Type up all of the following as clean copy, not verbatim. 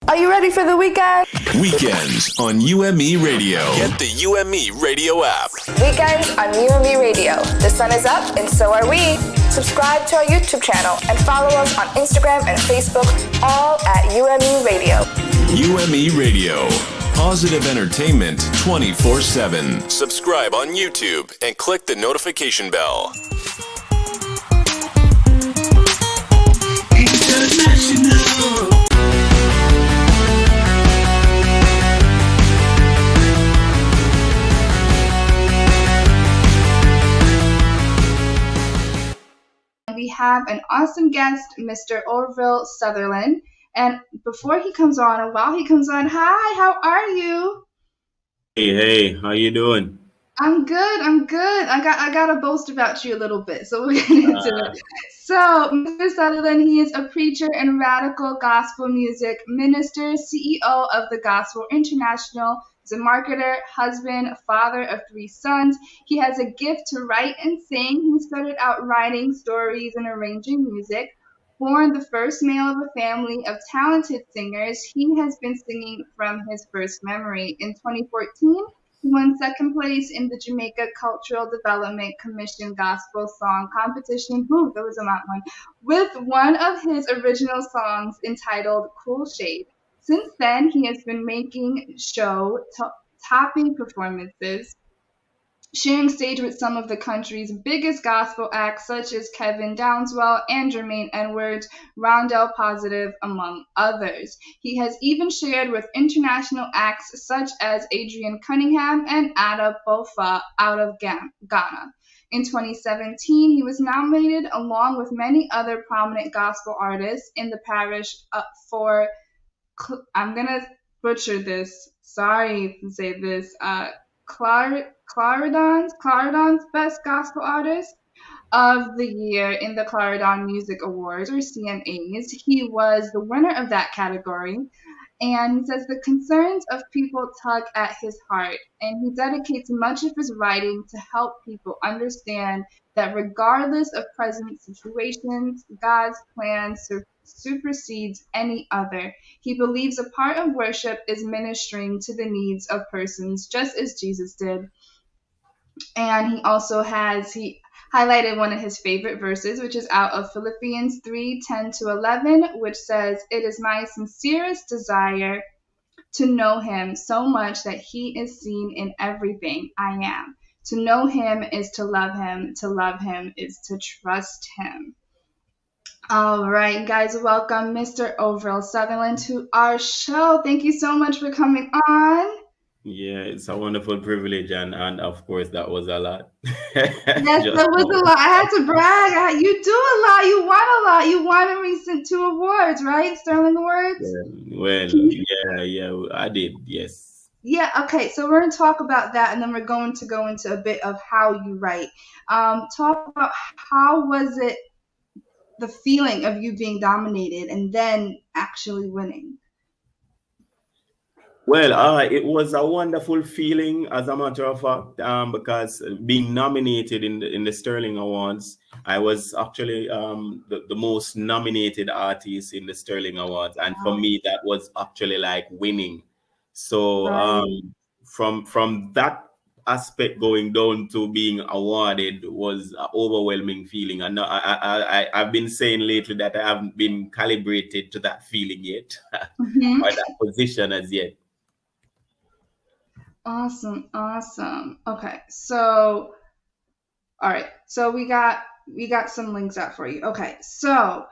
Are you ready for the weekend? Weekends on UME Radio. Get the UME Radio app. Weekends on UME Radio. The sun is up and so are we. Subscribe to our YouTube channel and follow us on Instagram and Facebook, all at UME Radio. UME Radio. Positive entertainment 24/7. Subscribe on YouTube and click the notification bell. International. We have an awesome guest, Mr. Orville Sutherland. And before he comes on, and while he comes on, hi, how are you? Hey, how you doing? I'm good. I got to boast about you a little bit, so we'll get into it. So, Mr. Sutherland, he is a preacher and radical gospel music minister, CEO of the Gospel International. He's a marketer, husband, father of 3 sons. He has a gift to write and sing. He started out writing stories and arranging music. Born the first male of a family of talented singers, he has been singing from his first memory. In 2014, he won second place in the Jamaica Cultural Development Commission Gospel Song Competition. Ooh, that was a mount one. With one of his original songs entitled Cool Shade. Since then, he has been making topping performances, sharing stage with some of the country's biggest gospel acts such as Kevin Downswell and Jermaine Rondell Positive, among others. He has even shared with international acts such as Adrian Cunningham and Boafa out of Ghana. In 2017, he was nominated along with many other prominent gospel artists in the parish for, I'm going to butcher this, sorry to say this, Clarendon's Best Gospel Artist of the Year in the Clarendon Music Awards, or CMAs. He was the winner of that category. And he says the concerns of people tug at his heart, and he dedicates much of his writing to help people understand that regardless of present situations, God's plan supersedes any other. He believes a part of worship is ministering to the needs of persons, just as Jesus did. And he also highlighted one of his favorite verses, which is out of Philippians 3:10-11, which says, "It is my sincerest desire to know him so much that he is seen in everything I am. To know him is to love him. To love him is to trust him." All right, guys, welcome Mr. Orville Sutherland to our show. Thank you so much for coming on. Yeah, it's a wonderful privilege, and of course that was a lot. Yes, that was a lot. I had to brag. You do a lot. You won a lot. You won a recent 2 awards, right? Sterling Awards? Yeah, I did, yes. Yeah, okay, so we're going to talk about that, and then we're going to go into a bit of how you write. Talk about how was it, the feeling of you being nominated and then actually winning? Well, it was a wonderful feeling, as a matter of fact, because being nominated in the Sterling Awards, I was actually the most nominated artist in the Sterling Awards, and for me, that was actually like winning. So from that aspect going down to being awarded was an overwhelming feeling. And I've been saying lately that I haven't been calibrated to that feeling yet, or that position as yet. Awesome. Okay, so all right, so we got some links out for you. Okay, so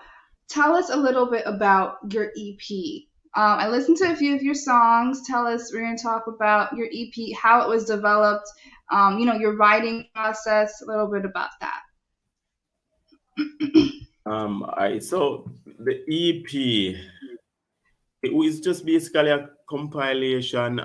tell us a little bit about your EP. I listened to a few of your songs. We're going to talk about your EP, how it was developed, your writing process, a little bit about that. All right, so the EP, it was just basically a compilation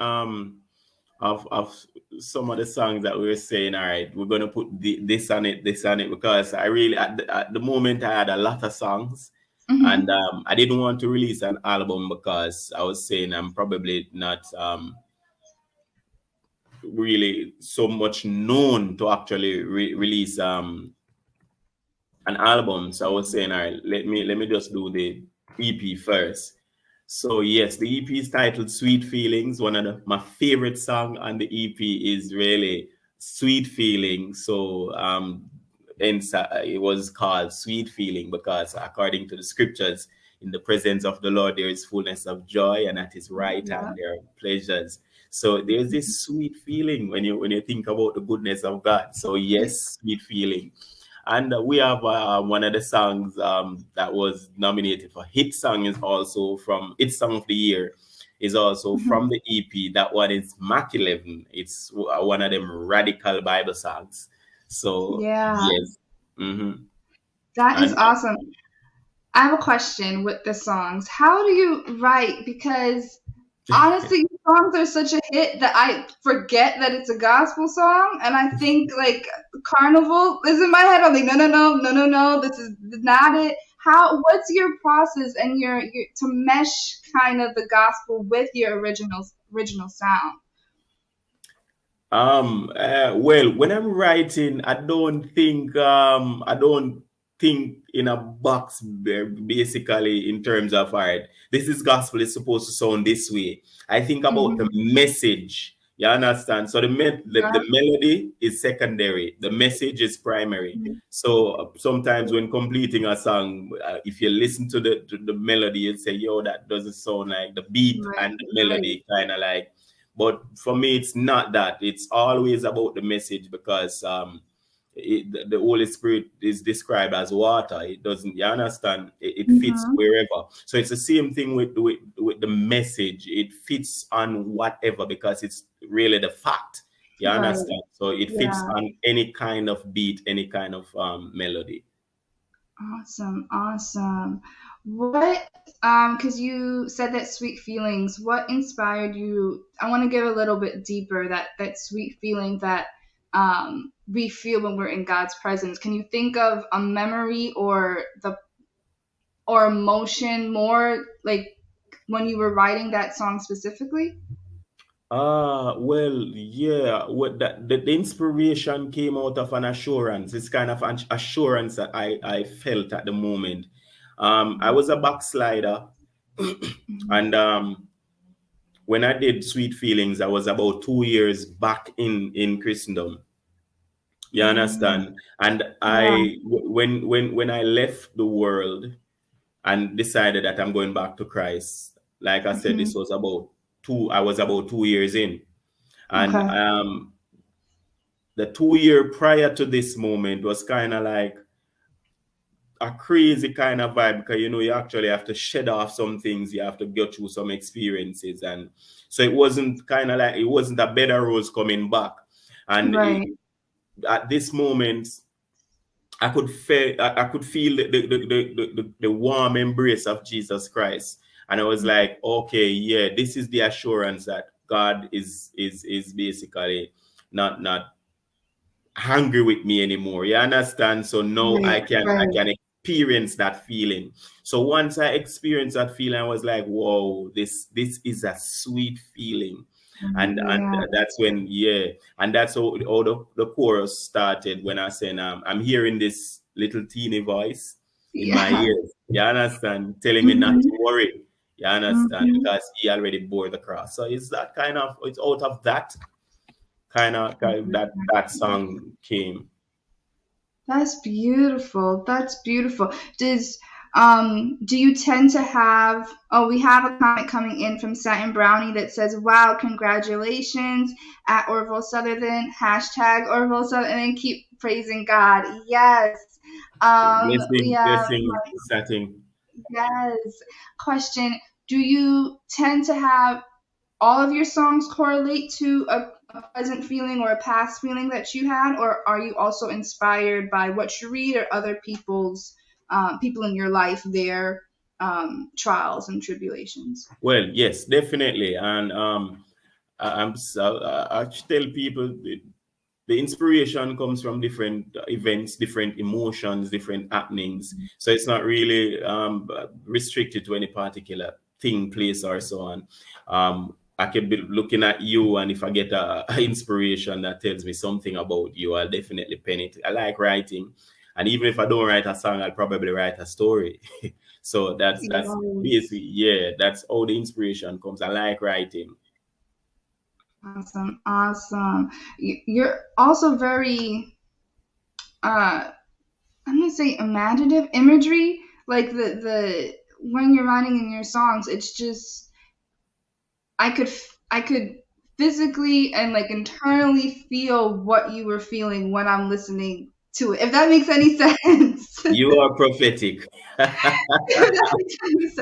of some of the songs that we were saying, all right, we're going to put this on it, because I really, at the moment, I had a lot of songs. And I didn't want to release an album because I was saying I'm probably not really so much known to actually release an album. So I was saying, all right, let me just do the EP first. So yes, the EP is titled Sweet Feelings. One of my favorite song on the EP is really Sweet Feeling. So it was called Sweet Feeling because according to the scriptures, in the presence of the Lord there is fullness of joy, and at his right hand there are pleasures. So there's this sweet feeling when you think about the goodness of God. So yes, sweet feeling. And we have one of the songs that was nominated for hit song is also from hit song of the year is also from the EP. That one is Mach 11. It's one of them radical Bible songs. So yes. That is awesome. I have a question with the songs. How do you write? Because honestly, songs are such a hit that I forget that it's a gospel song, and I think like Carnival is in my head. I'm like, no, this is not it. What's your process and your to mesh kind of the gospel with your original sound? Well, when I'm writing, I don't think in a box basically in terms of art. This is gospel is supposed to sound this way. I think about the message. You understand? So the melody is secondary. The message is primary. So sometimes when completing a song, if you listen to the melody, you'd say, "Yo, that doesn't sound like the beat and the melody kind of like." But for me, it's not that. It's always about the message because the Holy Spirit is described as water. It doesn't, you understand? It fits wherever. So it's the same thing with the message. It fits on whatever because it's really the fact. You understand? So it fits on any kind of beat, any kind of melody. Awesome. What, because you said that sweet feelings, what inspired you? I want to get a little bit deeper, that sweet feeling that we feel when we're in God's presence. Can you think of a memory or emotion more like when you were writing that song specifically? Well, yeah. What the inspiration came out of an assurance. It's kind of an assurance that I felt at the moment. I was a backslider, and when I did Sweet Feelings, I was about 2 years back in Christendom. You understand? And when I left the world and decided that I'm going back to Christ, like I said, this was I was about 2 years in. And the 2 year prior to this moment was kind of like a crazy kind of vibe because, you actually have to shed off some things. You have to go through some experiences. And so it wasn't a bed of rose coming back. And at this moment, I could feel the warm embrace of Jesus Christ. And I was like, okay, yeah, this is the assurance that God is basically not hungry with me anymore. You understand? So now I can experience that feeling. So once I experienced that feeling, I was like, whoa, this is a sweet feeling. And that's when, and that's how the chorus started when I said, I'm hearing this little teeny voice in my ears. You understand? Telling me not to worry. You understand? Because he already bore the cross. So it's that it's out of that kind of that song came. That's beautiful. Do you tend to have, we have a comment coming in from Satin Brownie that says, wow, congratulations at Orville Sutherland, # Orville Sutherland, keep praising God. Yes. Blessing, Satin. Yes. Question, do you tend to have all of your songs correlate to a present feeling or a past feeling that you had, or are you also inspired by what you read or other people's people in your life, their trials and tribulations? Well, yes, definitely. And I tell people the inspiration comes from different events, different emotions, different happenings. So it's not really restricted to any particular thing, place, or so on. I could be looking at you, and if I get a inspiration that tells me something about you, I'll definitely pen it. I like writing. And even if I don't write a song, I'll probably write a story. So that's basically, yeah, that's how the inspiration comes. I like writing. Awesome. You're also very, I'm gonna say imaginative imagery. Like the when you're writing in your songs, it's just I could physically and like internally feel what you were feeling when I'm listening to it. If that makes any sense. You are prophetic.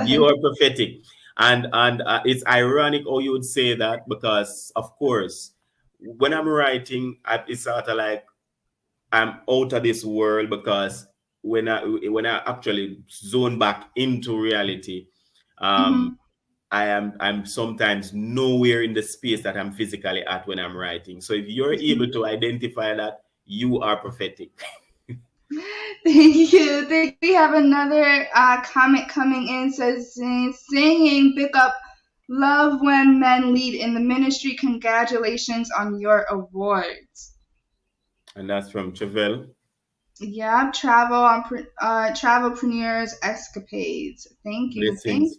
You are prophetic. And it's ironic how you would say that, because of course when I'm writing, it's sort of like I'm out of this world, because when I actually zone back into reality, Mhm. I'm sometimes nowhere in the space that I'm physically at when I'm writing. So if you're able to identify that, you are prophetic. Thank you. We have another comment coming in. Says singing, pick up love when men lead in the ministry. Congratulations on your awards. And that's from Chevelle. Yeah, travelpreneurs escapades. Thank you. Blessings,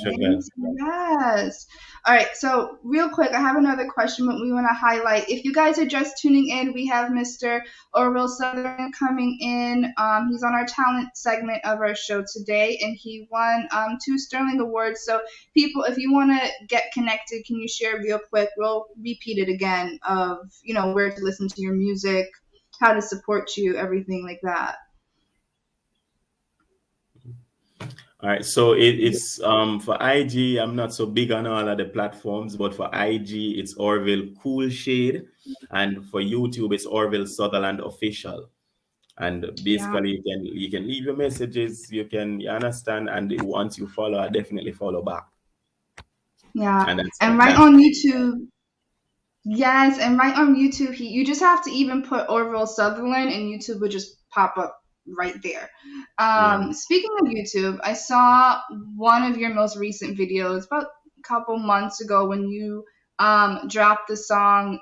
Chevelle. Yes. All right. So real quick, I have another question, but we want to highlight. If you guys are just tuning in, we have Mr. Orville Sutherland coming in. He's on our talent segment of our show today, and he won 2 Sterling Awards. So people, if you want to get connected, can you share real quick? We'll repeat it again of where to listen to your music, how to support you, everything like that. All right, so it's for IG, I'm not so big on all of the platforms, but for IG it's Orville Cool Shade, and for YouTube it's Orville Sutherland Official. And basically you can leave your messages, you understand, and once you follow, I definitely follow back. Yeah, and right on YouTube. Yes, and right on YouTube, you just have to even put Orville Sutherland, and YouTube would just pop up right there. Speaking of YouTube, I saw one of your most recent videos about a couple months ago when you dropped the song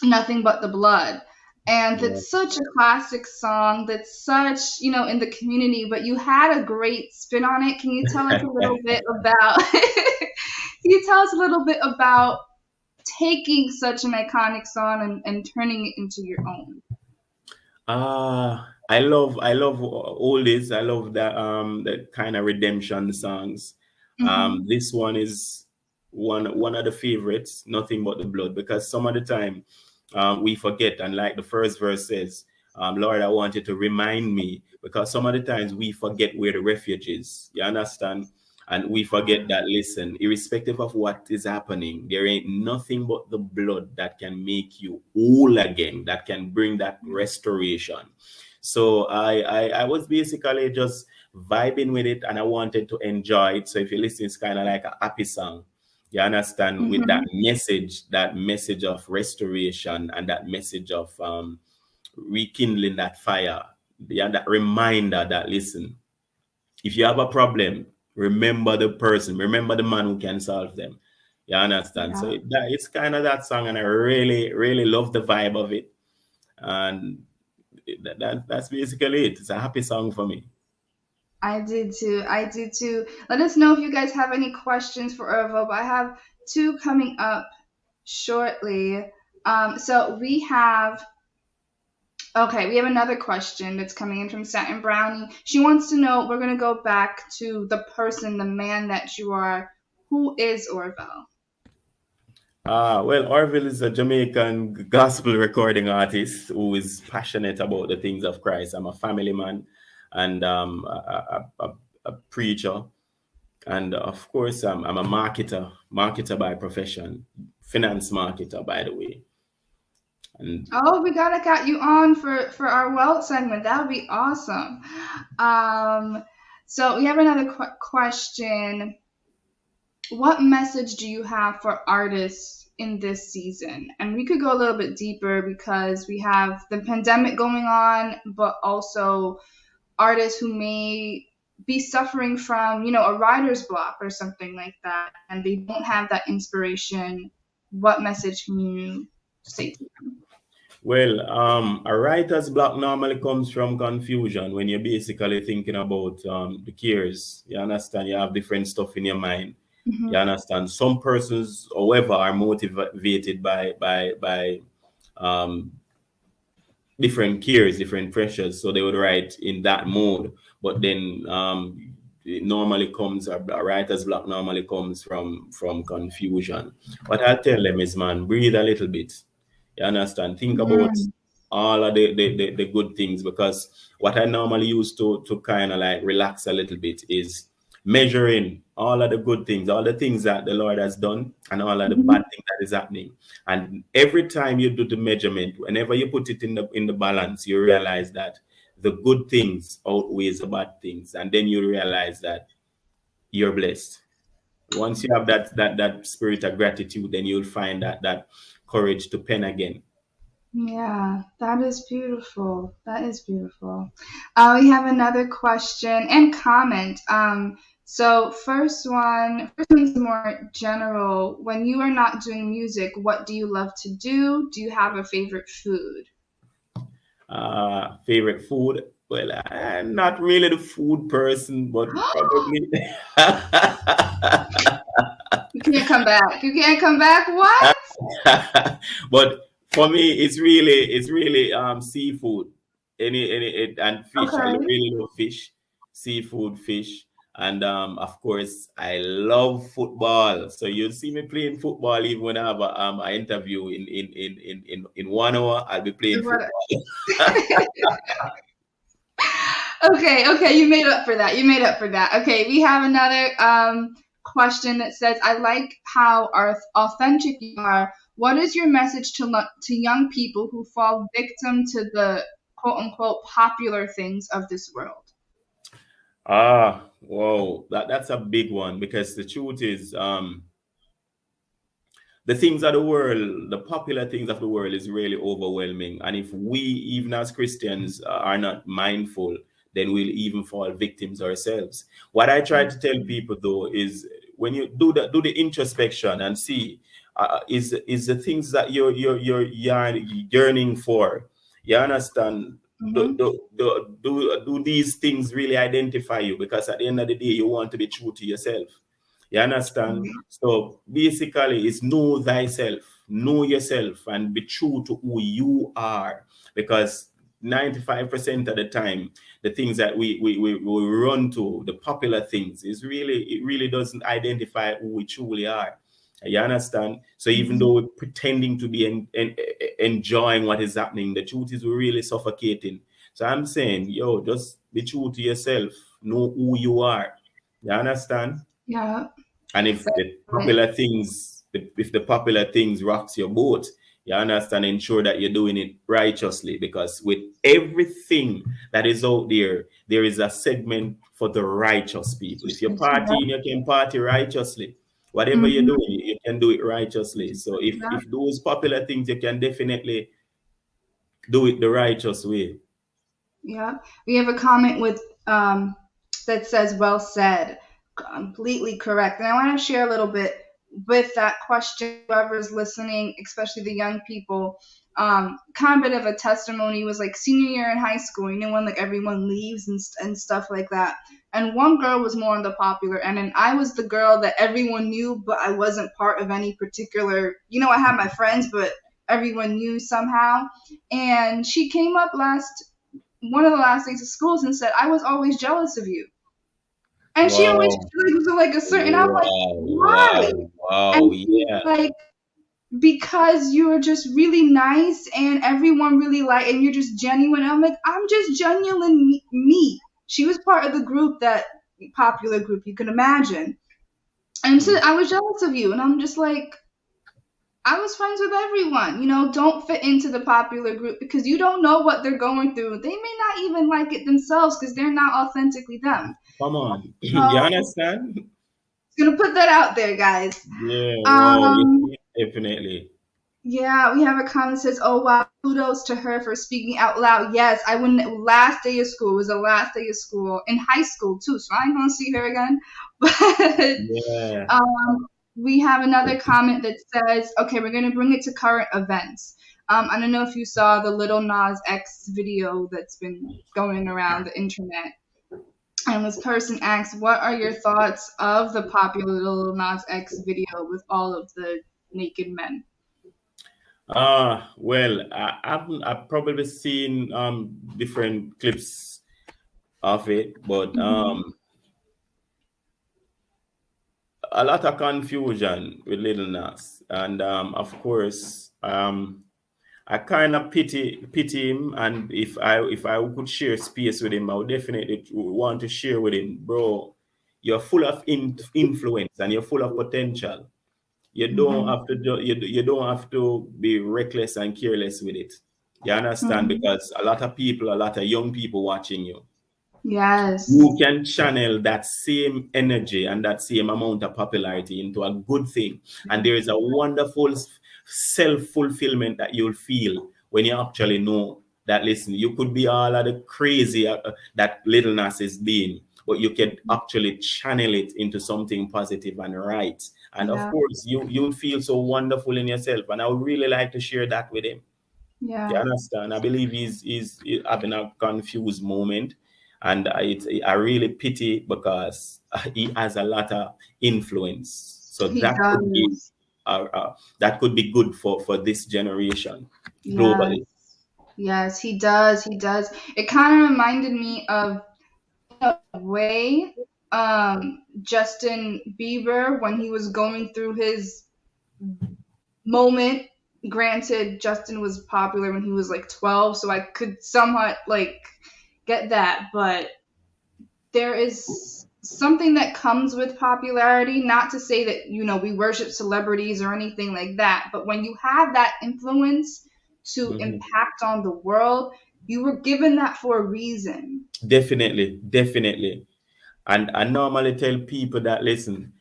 "Nothing But the Blood," and that's such a classic song. That's such in the community, but you had a great spin on it. Can you tell us a little bit about? Can you tell us a little bit about taking such an iconic song and turning it into your own? I love oldies. I love that kind of redemption songs. This one is one of the favorites, Nothing But the Blood, because some of the time we forget, and like the first verse says, Lord, I want you to remind me, because some of the times we forget where the refuge is. You understand? And we forget that, listen, irrespective of what is happening, there ain't nothing but the blood that can make you whole again, that can bring that restoration. So I was basically just vibing with it, and I wanted to enjoy it. So if you listen, it's kind of like a happy song. You understand? With that message of restoration, and that message of rekindling that fire. That reminder that, listen, if you have a problem, remember the person, remember the man who can solve them. You understand? So it's kind of that song, and I really, really love the vibe of it. And that's basically it. It's a happy song for me. I did too. Let us know if you guys have any questions for Orville, but I have 2 coming up shortly. So we have another question that's coming in from Satin Brownie. She wants to know, we're going to go back to the person, the man that you are. Who is Orville? Well, Orville is a Jamaican gospel recording artist who is passionate about the things of Christ. I'm a family man, and a preacher. And of course, I'm a marketer by profession, finance marketer, by the way. And we got you on for our wealth segment. That would be awesome. So we have another question. What message do you have for artists in this season? And we could go a little bit deeper, because we have the pandemic going on, but also artists who may be suffering from, a writer's block or something like that, and they don't have that inspiration. What message can you say to them? Well, a writer's block normally comes from confusion when you're basically thinking about the cares. You understand? You have different stuff in your mind. You understand? Some persons, however, are motivated by um, different cares, different pressures. So they would write in that mode. But then it normally comes, a writer's block normally comes from confusion. What I tell them is, man, breathe a little bit. You understand? Think about all of the good things, because what I normally use to kind of like relax a little bit is measuring all of the good things, all the things that the Lord has done, and all of the bad things that is happening. And every time you do the measurement, whenever you put it in the balance, you realize that the good things outweighs the bad things, and then you realize that you're blessed. Once you have that spirit of gratitude, then you'll find that courage to pen again. Yeah, that is beautiful. That is beautiful. We have another question and comment. So first one's more general. When you are not doing music, what do you love to do? Do you have a favorite food? Favorite food? Well, I'm not really the food person, but probably. You can't come back. You can't come back. What? But for me, it's really seafood. And fish. I Okay. really love fish, seafood, fish, and of course I love football. So you'll see me playing football even when I have a interview in 1 hour. I'll be playing What? football. Okay, you made up for that. You made up for that. Okay, we have another question that says, "I like how authentic you are. What is your message to young people who fall victim to the quote unquote popular things of this world?" Whoa, that's a big one, because the truth is, the things of the world, the popular things of the world is really overwhelming. And if we, even as Christians, are not mindful, then we'll even fall victims ourselves. What I try to tell people though is, when you do the introspection and see, is the things that you're yearning for. You understand? Mm-hmm. Do these things really identify you? Because at the end of the day, you want to be true to yourself. You understand? So basically, it's know thyself, know yourself, and be true to who you are. Because 95% of the time, the things that we run to, the popular things, it really doesn't identify who we truly are. You understand? So even though we're pretending to be enjoying what is happening, the truth is we're really suffocating. So I'm saying, yo, just be true to yourself. Know who you are. You understand? Yeah. And if the popular things rocks your boat, you understand, ensure that you're doing it righteously. Because with everything that is out there, there is a segment for the righteous people. If you're partying, you can party righteously. Whatever you're doing, you can do it righteously. So if those popular things, you can definitely do it the righteous way. Yeah. We have a comment with that says, "Well said." Completely correct. And I want to share a little bit with that question. Whoever's listening, especially the young people, kind of bit of a testimony was like senior year in high school, when like everyone leaves and stuff like that. And one girl was more on the popular end, and I was the girl that everyone knew, but I wasn't part of any particular, I had my friends, but everyone knew somehow. And she came up one of the last days of schools and said, "I was always jealous of you." And she always was like a certain. I'm like, why? And she's like, because you're just really nice and everyone really and you're just genuine. I'm like, I'm just genuine me. She was part of the group, that popular group, you can imagine. And so I was jealous of you. And I'm just like, I was friends with everyone. Don't fit into the popular group, because you don't know what they're going through. They may not even like it themselves because they're not authentically them. Come on. You understand? Gonna put that out there, guys. Yeah, definitely. Yeah, we have a comment that says, "Oh wow, kudos to her for speaking out loud." Yes, I wouldn't. Last day of school, it was the last day of school in high school too, so I ain't gonna see her again. But we have another comment that says, "Okay, we're gonna bring it to current events." I don't know if you saw the Little Nas X video that's been going around the internet. And this person asks, what are your thoughts of the popular Little Nas X video with all of the naked men? Well, I've probably seen different clips of it, but a lot of confusion with Little Nas, and of course, I kind of pity him, and if I could share space with him, I would definitely want to share with him, bro. You're full of influence and you're full of potential. You don't have to you don't have to be reckless and careless with it. You understand? Because a lot of people, a lot of young people watching you. Yes. You can channel that same energy and that same amount of popularity into a good thing. And there is a wonderful self-fulfillment that you'll feel when you actually know that, listen, you could be all of the crazy that Little Nas is being, but you can actually channel it into something positive and right. And of course, you'll feel so wonderful in yourself. And I would really like to share that with him. Yeah. You understand? I believe he's having a confused moment. And I really pity because he has a lot of influence. So that could be good for this generation globally. Yes, he does. He does. It kind of reminded me of a way Justin Bieber when he was going through his moment. Granted, Justin was popular when he was like 12, so I could somewhat like get that, but there is something that comes with popularity, not to say that, you know, we worship celebrities or anything like that, but when you have that influence to impact on the world, you were given that for a reason. Definitely. And I normally tell people that, listen,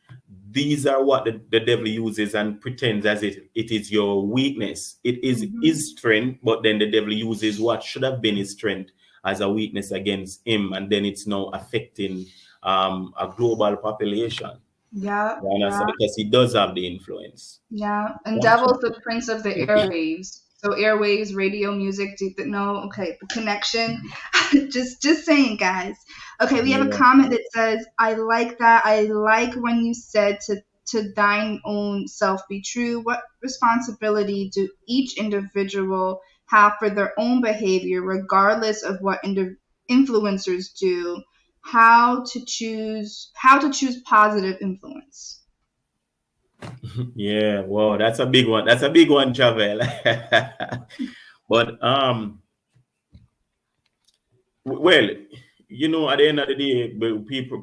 these are what the devil uses and pretends as it is your weakness. It is his strength, but then the devil uses what should have been his strength as a weakness against him, and then it's now affecting a global population. Because he does have the influence. Yeah, and devil's the prince of the airwaves. So airwaves, radio, music. Okay, the connection. just saying, guys. Okay, we have a comment that says, "I like that. I like when you said to thine own self be true. What responsibility do each individual have for their own behavior, regardless of what influencers do? How to choose positive influence." Yeah, wow, that's a big one. That's a big one, Travel. But well, you know, at the end of the day,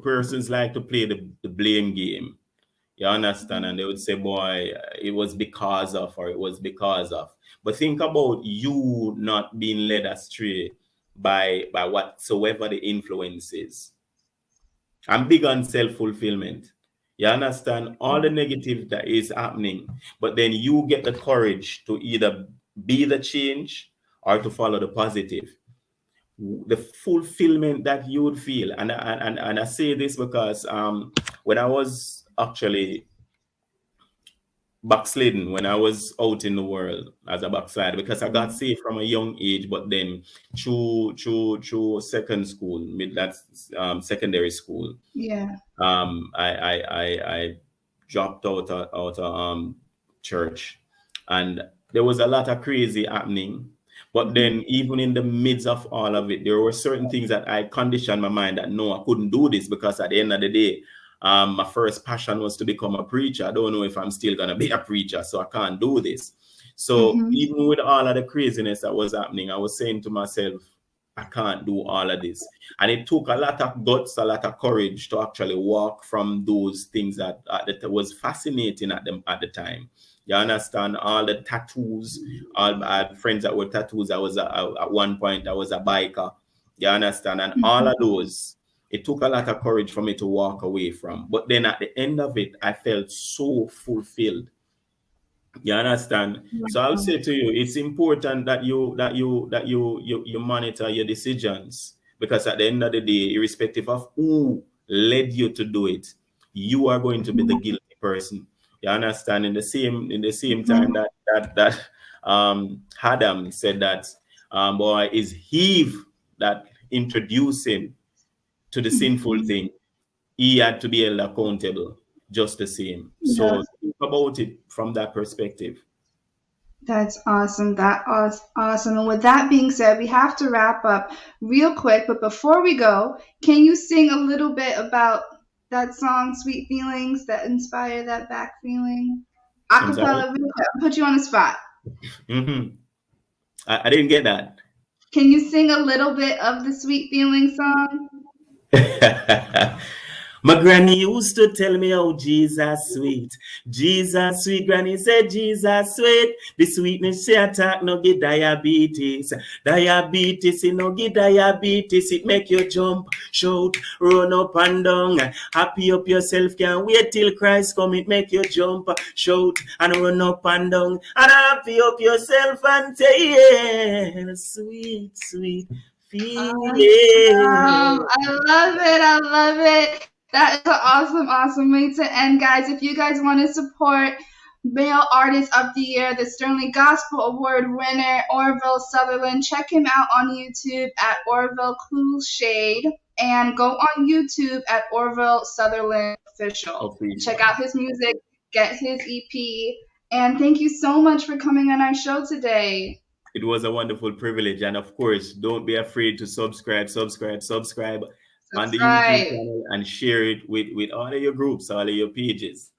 persons like to play the blame game. You understand? And they would say, boy, it was because of, or it was because of. But think about you not being led astray by whatsoever the influence is. I'm big on self-fulfillment. You understand? All the negative that is happening, but then you get the courage to either be the change or to follow the positive. The fulfillment that you would feel, and I say this because when I was actually backslidden, when I was out in the world as a backslider, because I got saved from a young age, but then through second school, that's secondary school. Yeah. I dropped out of church, and there was a lot of crazy happening. But then even in the midst of all of it, there were certain things that I conditioned my mind that no, I couldn't do this, because at the end of the day, my first passion was to become a preacher. I don't know if I'm still going to be a preacher, so I can't do this. So even with all of the craziness that was happening, I was saying to myself, I can't do all of this. And it took a lot of guts, a lot of courage to actually walk from those things that was fascinating at the time. You understand? All the tattoos, I had friends that were tattoos. I was at one point, I was a biker. You understand? And all of those, it took a lot of courage for me to walk away from. But then at the end of it, I felt so fulfilled. You understand? So I'll say to you, it's important that you monitor your decisions, because at the end of the day, irrespective of who led you to do it, you are going to be the guilty person. You understand? In the same time that Adam said that boy is Eve that introduced him to the sinful thing. He had to be held accountable just the same. So think about it from that perspective. That's awesome. That was awesome. And with that being said, we have to wrap up real quick. But before we go, can you sing a little bit about that song, Sweet Feelings, that inspired that back feeling? Acapella, I'll put you on the spot. Mm-hmm. I didn't get that. Can you sing a little bit of the Sweet Feelings song? My granny used to tell me how Jesus sweet. Jesus sweet. Granny said Jesus sweet. The sweetness she attack no get diabetes. Diabetes, it no get diabetes. It make you jump, shout, run up and down. Happy up yourself, can't wait till Christ come. It make you jump, shout, and run up and down. And happy up yourself and say, yeah, sweet, sweet feeling. I love it. I love it. That is an awesome way to end, guys. If you guys want to support Male Artist of the Year, the Sterling Gospel Award winner, Orville Sutherland, check him out on YouTube at Orville Cool Shade, and go on YouTube at Orville Sutherland Official. Check out his music, get his EP, and thank you so much for coming on our show today. It was a wonderful privilege, and of course, don't be afraid to subscribe on the YouTube channel and share it with all of your groups, all of your pages.